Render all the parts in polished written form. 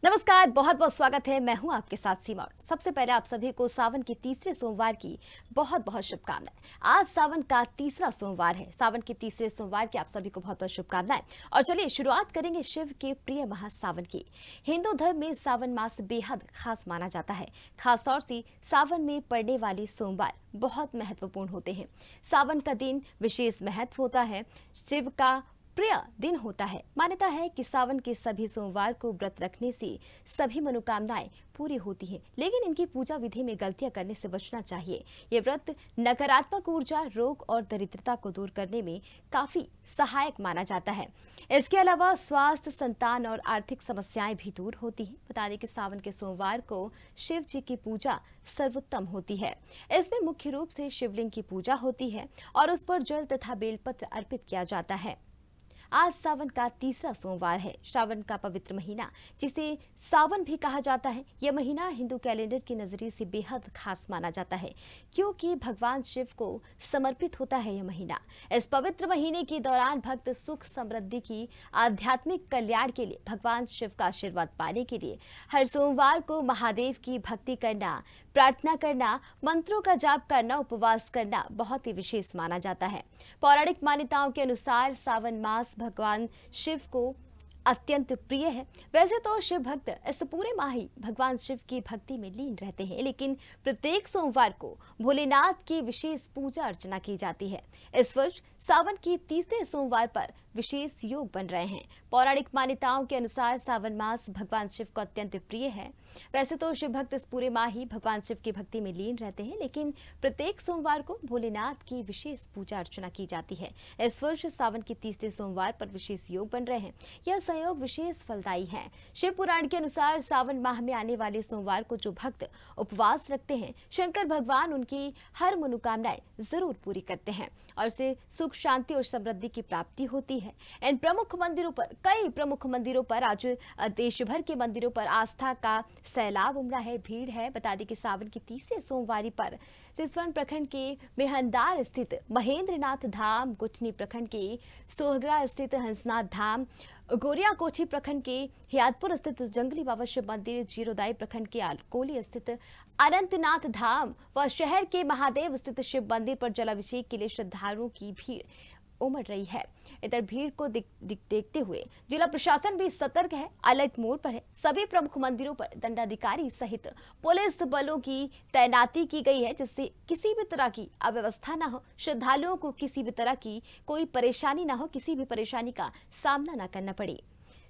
नमस्कार, बहुत बहुत स्वागत है। मैं हूं आपके साथ सीमा। सबसे पहले आप सभी को सावन के तीसरे सोमवार की बहुत बहुत शुभकामनाएं। आज सावन का तीसरा सोमवार है। सावन के तीसरे सोमवार की आप सभी को बहुत बहुत शुभकामनाएं। और चलिए शुरुआत करेंगे शिव के प्रिय माह सावन की। हिंदू धर्म में सावन मास बेहद खास माना जाता है। खास तौर से सावन में पड़ने वाले सोमवार बहुत महत्वपूर्ण होते हैं। सावन का दिन विशेष महत्व होता है। शिव का प्रिय दिन होता है। मान्यता है कि सावन के सभी सोमवार को व्रत रखने से सभी मनोकामनाएं पूरी होती हैं, लेकिन इनकी पूजा विधि में गलतियां करने से बचना चाहिए। ये व्रत नकारात्मक ऊर्जा, रोग और दरिद्रता को दूर करने में काफी सहायक माना जाता है। इसके अलावा स्वास्थ्य, संतान और आर्थिक समस्याएं भी दूर होती हैं। बता दें कि सावन के सोमवार को शिव जी की पूजा सर्वोत्तम होती है। इसमें मुख्य रूप से शिवलिंग की पूजा होती है और उस पर जल तथा बेलपत्र अर्पित किया जाता है। आज सावन का तीसरा सोमवार है। श्रावण का पवित्र महीना, जिसे सावन भी कहा जाता है, यह महीना हिंदू कैलेंडर के नजरिए से बेहद खास माना जाता है, क्योंकि भगवान शिव को समर्पित होता है यह महीना। इस पवित्र महीने के दौरान भक्त सुख समृद्धि की आध्यात्मिक कल्याण के लिए भगवान शिव का आशीर्वाद पाने के लिए हर सोमवार को महादेव की भक्ति करना, प्रार्थना करना, मंत्रों का जाप करना, उपवास करना बहुत ही विशेष माना जाता है। पौराणिक मान्यताओं के अनुसार सावन मास भगवान शिव को अत्यंत प्रिय है। वैसे तो शिव भक्त इस पूरे माह ही भगवान शिव की भक्ति में लीन रहते हैं, लेकिन प्रत्येक सोमवार को भोलेनाथ की विशेष पूजा अर्चना की जाती है। इस वर्ष सावन की तीसरे सोमवार पर विशेष योग बन रहे हैं। पौराणिक मान्यताओं के अनुसार सावन मास भगवान शिव को अत्यंत प्रिय है। वैसे तो शिव भक्त इस पूरे माह ही भगवान शिव की भक्ति में लीन रहते हैं, लेकिन प्रत्येक सोमवार को भोलेनाथ की विशेष पूजा अर्चना की जाती है। इस वर्ष सावन के तीसरे सोमवार पर विशेष योग बन रहे हैं। यह संयोग विशेष फलदायी है। शिव पुराण के अनुसार सावन माह में आने वाले सोमवार को जो भक्त उपवास रखते हैं, शंकर भगवान उनकी हर मनोकामनाएं जरूर पूरी करते हैं और उसे सुख, शांति और समृद्धि की प्राप्ति होती है। इन प्रमुख मंदिरों पर, कई प्रमुख मंदिरों पर आज देश भर के मंदिरों पर आस्था का सैलाब उमड़ा है, भीड़ है। बता दें कि सावन की तीसरे सोमवारी पर सिसवन प्रखंड के मेहंदार स्थित महेंद्रनाथ धाम, गुठनी प्रखंड के सोहगड़ा स्थित हंसनाथ धाम, गोरिया कोची प्रखंड के हियादपुर स्थित जंगली बाबा शिव मंदिर, जीरोदाई प्रखंड के आलकोली स्थित अनंतनाथ धाम व शहर के महादेव स्थित शिव मंदिर पर जलाभिषेक के लिए श्रद्धालुओं की भीड़ उमड़ रही है। इधर भीड़ को देखते हुए जिला प्रशासन भी सतर्क है, अलर्ट मोड पर है। सभी प्रमुख मंदिरों पर दंडाधिकारी सहित पुलिस बलों की तैनाती की गई है, जिससे किसी भी तरह की अव्यवस्था न हो, श्रद्धालुओं को किसी भी तरह की कोई परेशानी न हो, किसी भी परेशानी का सामना न करना पड़े।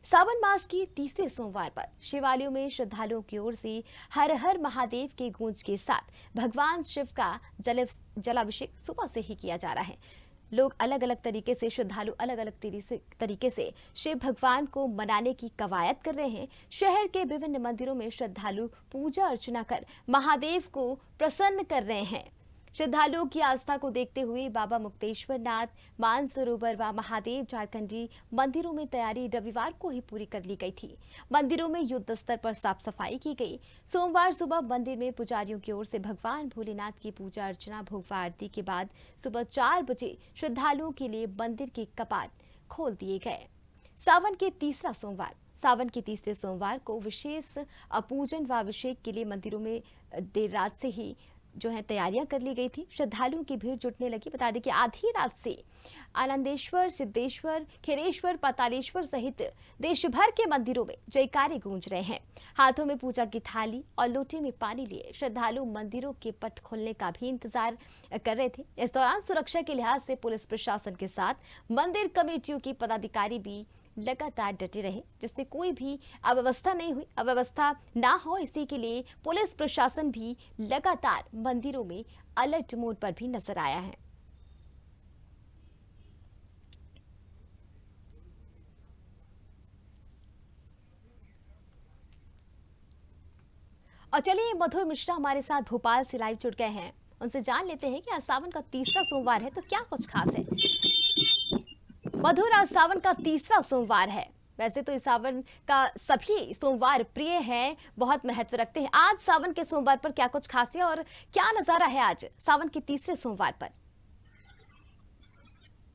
सावन मास की तीसरे सोमवार पर शिवालयों में श्रद्धालुओं की ओर से हर हर महादेव के गूंज के साथ भगवान शिव का जलाभिषेक सुबह से ही किया जा रहा है। लोग अलग अलग तरीके से, श्रद्धालु अलग अलग तरीके से शिव भगवान को मनाने की कवायद कर रहे हैं। शहर के विभिन्न मंदिरों में श्रद्धालु पूजा अर्चना कर महादेव को प्रसन्न कर रहे हैं। श्रद्धालुओं की आस्था को देखते हुए बाबा मुक्तेश्वर नाथ, मानसरोवर व महादेव झारखंडी मंदिरों में तैयारी रविवार को ही पूरी कर ली गई थी। मंदिरों में युद्ध स्तर पर साफ सफाई की गई। सोमवार सुबह मंदिर में पुजारियों की ओर से भगवान भोलेनाथ की पूजा अर्चना, भोग आरती के बाद सुबह 4 बजे श्रद्धालुओं के लिए मंदिर के कपाट खोल दिए गए। सावन के तीसरा सोमवार, सावन के तीसरे सोमवार को विशेष पूजन व अभिषेक के लिए मंदिरों में देर रात से ही तैयारियां कर ली गई थी। श्रद्धालुओं की भीड़ जुटने लगी। बता दें कि आधी रात से आनंदेश्वर, सिद्धेश्वर, खिरेश्वर, पातालेश्वर सहित देश भर के मंदिरों में जयकारे गूंज रहे हैं। हाथों में पूजा की थाली और लोटे में पानी लिए श्रद्धालु मंदिरों के पट खोलने का भी इंतजार कर रहे थे। इस दौरान सुरक्षा के लिहाज से पुलिस प्रशासन के साथ मंदिर कमेटियों की पदाधिकारी भी लगातार डटे रहे, जिससे कोई भी अव्यवस्था नहीं हुई, अव्यवस्था ना हो, इसी के लिए पुलिस प्रशासन भी लगातार मंदिरों में अलर्ट मोड पर भी नजर आया है। और चलिए, मधुर मिश्रा हमारे साथ भोपाल से लाइव जुड़ गए हैं। उनसे जान लेते हैं कि आज सावन का तीसरा सोमवार है, तो क्या कुछ खास है। मधुर, आज सावन का तीसरा सोमवार है। वैसे तो इस सावन का सभी सोमवार प्रिय हैं, बहुत महत्व रखते हैं। आज सावन के सोमवार पर क्या कुछ खास है और क्या नजारा है आज सावन के तीसरे सोमवार पर।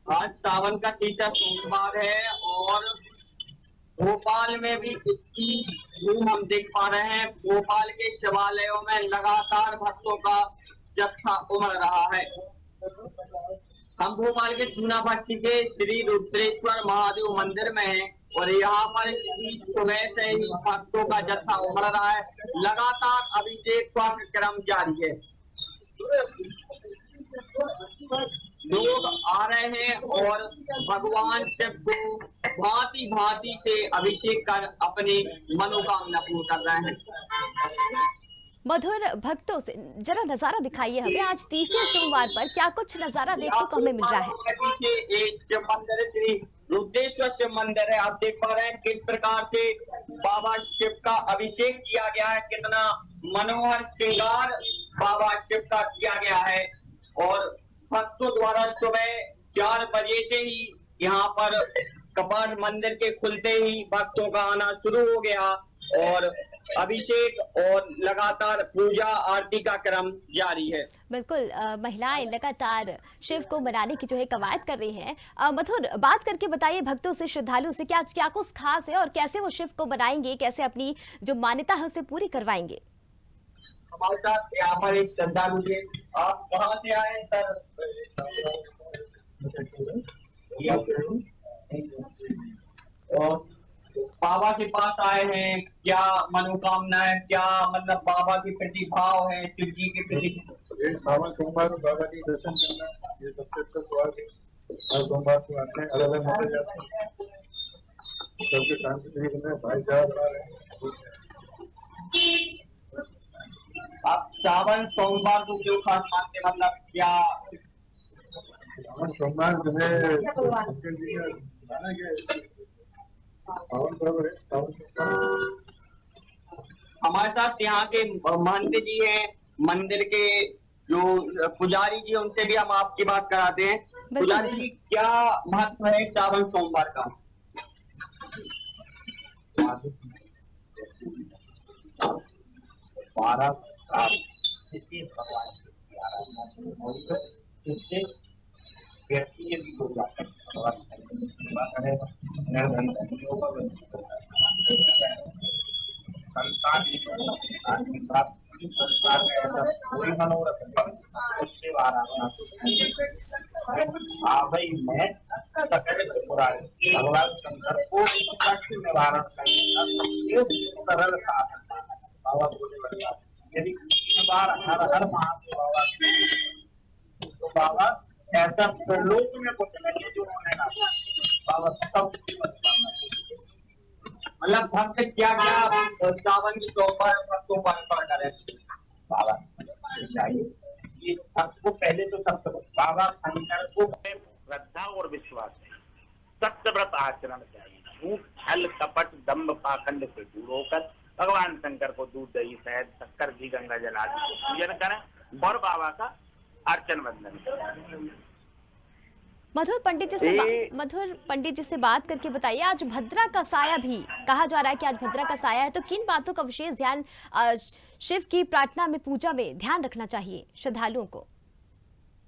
आज सावन का तीसरा सोमवार है और भोपाल में भी इसकी धूम हम देख पा रहे हैं। भोपाल के शिवालयों में लगातार भक्तों का जत्था उमड़ रहा है। हम भोपाल के चूनाभट्टी के श्री रुद्रेश्वर महादेव मंदिर में हैं और यहाँ पर सुबह से ही भक्तों का जत्था उमड़ रहा है। लगातार अभिषेक का क्रम जारी है। लोग आ रहे हैं और भगवान शिव को भांति भांति से अभिषेक कर अपनी मनोकामना पूर्ण कर रहे हैं। मधुर, भक्तों से जरा नजारा दिखाइए हमें, आज तीसरे सोमवार पर क्या कुछ नजारा देखने को हमें मिल रहा है। शिव मंदिर है, श्री रुद्रेश्वर शिव मंदिर है। आप देख पा रहे हैं किस प्रकार से बाबा शिव का अभिषेक किया गया है, कितना मनोहर श्रृंगार बाबा शिव का किया गया है। और भक्तों द्वारा सुबह 4 बजे से ही यहाँ पर कपाट मंदिर के खुलते ही भक्तों का आना शुरू हो गया और अभिषेक और लगातार पूजा आरती का क्रम जारी है। बिल्कुल, महिलाएं लगातार शिव को मनाने की जो है कवायद कर रही हैं। मधुर, बात करके बताइए भक्तों से, श्रद्धालुओं से, क्या क्या कुछ खास है और कैसे वो शिव को मनाएंगे, कैसे अपनी जो मान्यता है उसे पूरी करवाएंगे। हमारे साथ यहाँ पर एक श्रद्धालु थे। आप कहाँ से आए सर? और बाबा के पास आए हैं, क्या मनोकामना है, क्या मतलब बाबा के प्रति भाव है, शिव जी के प्रति? सावन सोमवार को बाबा के दर्शन करना ये सबसे अच्छा सवाल है। हर सोमवार को आते हैं, अलग अलग मंदिर जाते हैं, सबके शांति से करना है, भाईचारा बना रहे हैं। आप सावन सोमवार को क्यों खास मानते, मतलब क्या? सावन सोमवार जो है उनके लिए माना गया है। सावन पर्व है, सावन सोमवार। हमारे साथ यहाँ के महंत जी हैं, मंदिर के जो पुजारी जी, उनसे भी हम आपकी बात कराते हैं। पुजारी जी, क्या महत्व है सावन सोमवार का? इससे भगवान की आराधना शुरू होगी, तो इससे व्यक्ति के भी हो जाता है। संतान की प्राप्ति, संसार में ऐसा कोई मनोरथ नहीं, उससे आराधना भाई मैं सकल त्रिपुरारी भगवान शंकर को कष्ट निवारण करने का सरल साधन बाबा बोले लगा। यदि 3 बार हर हर महादेव बाबा तो बाबा ऐसा लोक में कुछ नहीं जो होने ना बाबा सब मतलब भक्त क्या क्या सावन की सोमवार भक्तों पर अर्पण करें? बाबा चाहिए ये भक्त को पहले तो सब बाबा शंकर को श्रद्धा और विश्वास है, सत्यव्रत आचरण चाहिए, झूठ छल कपट दंभ पाखंड से दूर होकर भगवान शंकर को दूध दही शहद शक्कर घी गंगा जल आदि से पूजन करें और बाबा का अर्चन वंदन करें। मधुर पंडित जी से बात करके बताइए, आज भद्रा का साया भी कहा जा रहा है कि आज भद्रा का साया है, तो किन बातों का विशेष ध्यान शिव की प्रार्थना में, पूजा में ध्यान रखना चाहिए श्रद्धालुओं को?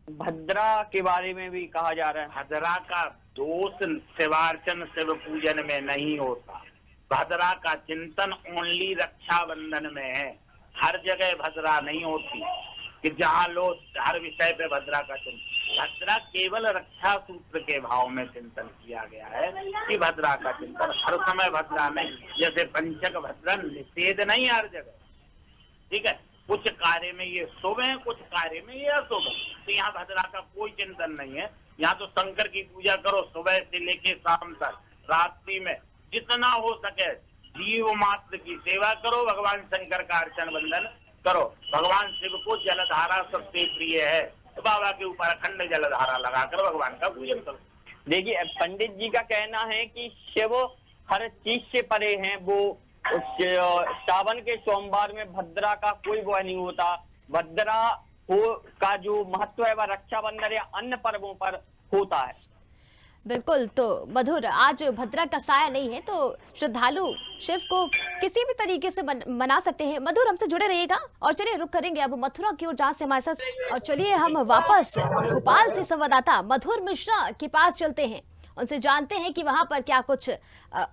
भद्रा के बारे में भी कहा जा रहा है, भद्रा का दोष शिवार्चन शिव पूजन में नहीं होता, भद्रा का चिंतन ओनली रक्षाबंधन में है। हर जगह भद्रा नहीं होती कि जहाँ लोग हर विषय पे भद्रा का चिंतन, भद्रा केवल रक्षा सूत्र के भाव में चिंतन किया गया है कि भद्रा का चिंतन हर समय भद्रा नहीं, जैसे पंचक भद्रा निषेध नहीं हर जगह, ठीक है। कुछ कार्य में ये शुभ है, कुछ कार्य में ये अशुभ है, तो यहाँ भद्रा का कोई चिंतन नहीं है। यहाँ तो शंकर की पूजा करो, सुबह से लेके शाम तक, रात्रि में जितना हो सके जीव मात्र की सेवा करो, भगवान शंकर का अर्चन वंदन करो। भगवान शिव को जलधारा सबसे प्रिय है, तो बाबा के ऊपर अखंड जलधारा लगाकर भगवान का पूजन करो। देखिए, पंडित जी का कहना है कि शिव हर चीज से परे हैं, वो सावन के सोमवार में भद्रा का कोई वो नहीं होता। भद्रा का जो महत्व है वह रक्षाबंधन या अन्य पर्वों पर होता है। बिल्कुल, तो मधुर, आज भद्रा का साया नहीं है, तो श्रद्धालु शिव को किसी भी तरीके से मना सकते हैं। मधुर, हमसे जुड़े रहिएगा और चलिए रुक करेंगे अब मथुरा की ओर, जहाँ से हमारे साथ, और चलिए हम वापस भोपाल से संवाददाता मधुर मिश्रा के पास चलते हैं, उनसे जानते हैं कि वहां पर क्या कुछ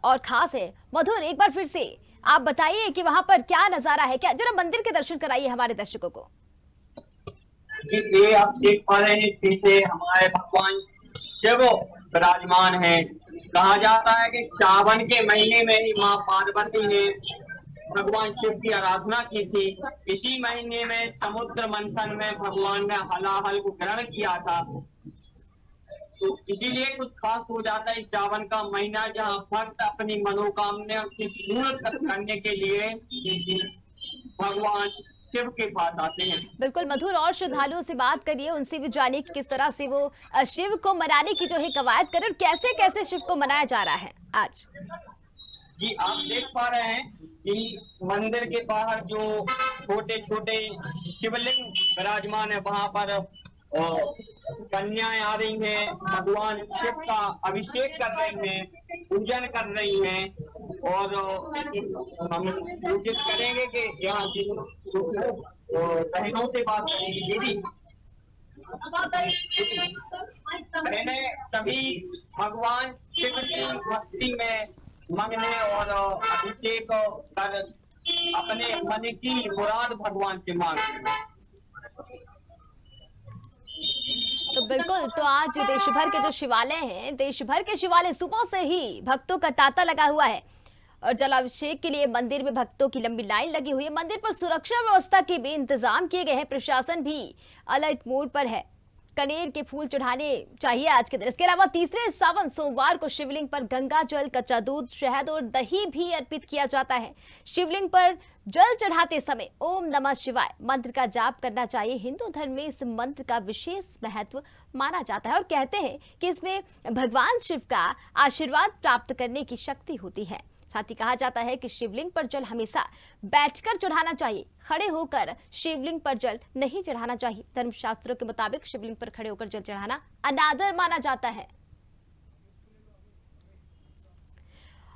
और खास है। मधुर, एक बार फिर से आप बताइए कि वहां पर क्या नजारा है, क्या जरा मंदिर के दर्शन कराइए हमारे दर्शकों को। ये आप देख पा रहे हैं पीछे हमारे भगवान शिव विराजमान है। कहा जाता है कि सावन के महीने में ही माँ पार्वती ने भगवान शिव की आराधना की थी। इसी महीने में समुद्र मंथन में भगवान ने हलाहल को ग्रहण किया था, तो इसीलिए कुछ खास हो जाता है सावन का महीना, जहाँ भक्त अपनी मनोकामना की पूर्ण करने के लिए भगवान शिव के पास आते हैं। बिल्कुल मधुर, और श्रद्धालुओं से बात करिए, उनसे भी जानिए कि किस तरह से वो शिव को मनाने की जो है कवायद करें और कैसे कैसे शिव को मनाया जा रहा है आज। जी आप देख पा रहे हैं कि मंदिर के बाहर जो छोटे छोटे शिवलिंग विराजमान है, वहां पर कन्याएं आ रही हैं, भगवान शिव का अभिषेक कर रही हैं, पूजन कर रही हैं। और हम कोशिश करेंगे कि यहाँ की बहनों से बात करेंगे। दीदी मैंने सभी भगवान शिव की भक्ति में मगने और अभिषेक कर अपने मन की मुराद भगवान से मांगे। तो बिल्कुल, तो आज देश भर के जो शिवालय हैं, देश भर के शिवालय सुबह से ही भक्तों का तांता लगा हुआ है और जलाभिषेक के लिए मंदिर में भक्तों की लंबी लाइन लगी हुई है। मंदिर पर सुरक्षा व्यवस्था के भी इंतजाम किए गए हैं, प्रशासन भी अलर्ट मोड पर है। कनेर के फूल चढ़ाने चाहिए आज के दिन। इसके अलावा तीसरे सावन सोमवार को शिवलिंग पर गंगा जल, कच्चा दूध, शहद और दही भी अर्पित किया जाता है। शिवलिंग पर जल चढ़ाते समय ओम नमः शिवाय मंत्र का जाप करना चाहिए। हिंदू धर्म में इस मंत्र का विशेष महत्व माना जाता है और कहते हैं कि इसमें भगवान शिव का आशीर्वाद प्राप्त करने की शक्ति होती है। साथ ही कहा जाता है कि शिवलिंग पर जल हमेशा बैठकर चढ़ाना चाहिए, खड़े होकर शिवलिंग पर जल नहीं चढ़ाना चाहिए। धर्मशास्त्रों के मुताबिक शिवलिंग पर खड़े होकर जल चढ़ाना अनादर माना जाता है।